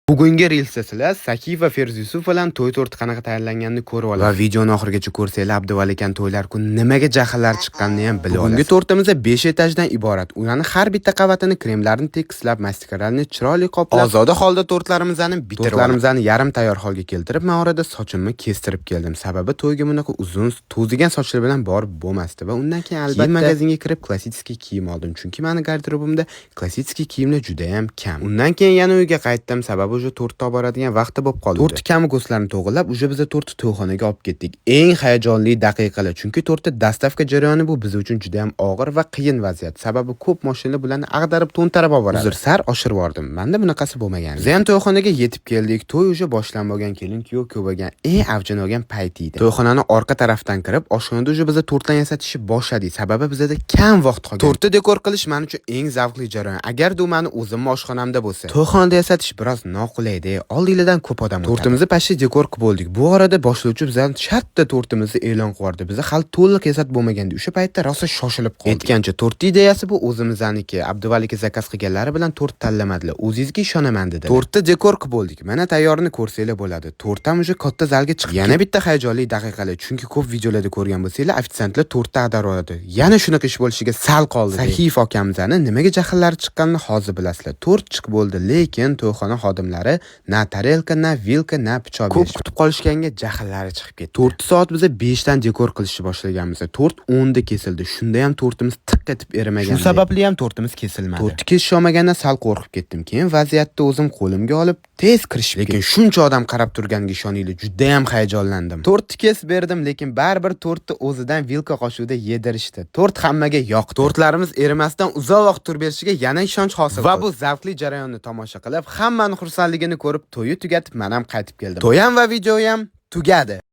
Bugungi reelsda sizlar Sakif va Ferziyusuf bilan to'y to'rti qanaqa tayyorlanganini ko'rib olasiz. Va videoni oxirigacha ko'rsanglar, Abduvali aka to'ylar kun nimaga jahllar chiqqanini ham bilib olasiz. Bugungi tortimiz 5 etajdan iborat. Ularni har bitta qavatini kremlarni tekislab, mastikarlarni chiroyli qoplab, ozoda holda tortlarimizni bitirib, tortlarimizni yarim tayyor holga keltirib, men orada sochimni kestirib keldim. Sababi to'yga bunaqa uzun, to'zigan sochlar bilan borib bo'lmasdi va undan keyin albatta magazinga kirib klassik kiyim oldim. Chunki meni garderobimda klassik kiyimlar juda ham kam. Undan keyin yana uyga qaytdim, sababi уже tortni olib boradigan vaqti bo'lib qoldi. Tortni kamgo'slarni to'g'rilab, уже biz tortni to'yxonaga olib ketdik. Eng hayajonli daqiqalar, chunki tortni dastavka jarayoni bu biz uchun juda ham og'ir va qiyin vaziyat. Sababi ko'p mashinalar bularni ag'darib, to'ntarib olib boradi. Uzr, sar oshirib bordim. Menda bunaqasi bo'lmagan. Biz ham to'yxonaga yetib keldik. To'y уже boshlanib bo'lgan, kelin kuyov ko'rgan, eng avjini olgan payt edi. To'yxonani orqa tarafdan kirib, oshxonada уже biz tortlar yasatishni boshladik. Sababi bizda kam vaqt qolgan. Tortni dekor qilish men uchun eng zavqli jarayon. Agar u meni o'zim oshxonamda bo'lsa, to'yxonada yasatish biroz noqulaydi. Oldinglardan ko'p odam o'tadi. Tortimizni pashti dekor qilib bo'ldik. Bu orada boshlovchi bizdan shartta tortimizni e'lon qildi. Biz hali to'liq yasat bo'lmagandi. O'sha paytda rosa shoshilib qoldik. Aytgancha, tort ideyasi bu o'zimizniki. Abduvali aka zakaz qilganlari bilan tort tanlamadilar. O'zingizga ishonaman dedi. Tortni dekor qilib bo'ldik. Mana tayyorini ko'rsanglar bo'ladi. Tort ham o'sha katta zalga chiqdi. Yana bitta hayajonli daqiqalar, chunki ko'p videolarda ko'rgan bo'lsanglar, ofitsiantlar tortni ag'darib oladi. Yana shunaqa ish bo'lishiga sal qoldi. Sakif akamizani nimaga jahllari chiqqanini hozir bilasizlar. Tort chiqib bo'ldi, lekin to'yxona xodimlari na tarelka, na vilka, na pichoq ko'p kutib qolishganga jahllari chiqib ketdi. 4 soat biz 5 dan dekor qilishni boshlaganmiz. Tort 10 da kesildi. Shunda ham tortimiz tiq etib erimagan. Shu sababli ham tortimiz kesilmadi. Tortni kesish olmagandan sal qo'rqib ketdim. Keyin vaziyatni o'zim qo'limga olib tez kirishib, lekin shuncha odam qarab turganiga ishoninglar, juda ham hayajonlandim. Tortni kesib berdim, lekin baribir tortni o'zidan vilka qoshuvda yedirishdi. Tort hammaga yoqdi. Tortlarimiz erimasdan uzoq vaqt turib berishiga yana ishonch hosil qildi. Va bu zavqli jarayonni tomosha qilib, hammani xursandligini ko'rib, to'yni tugatib, men ham qaytib keldim. To'y ham va video ham tugadi.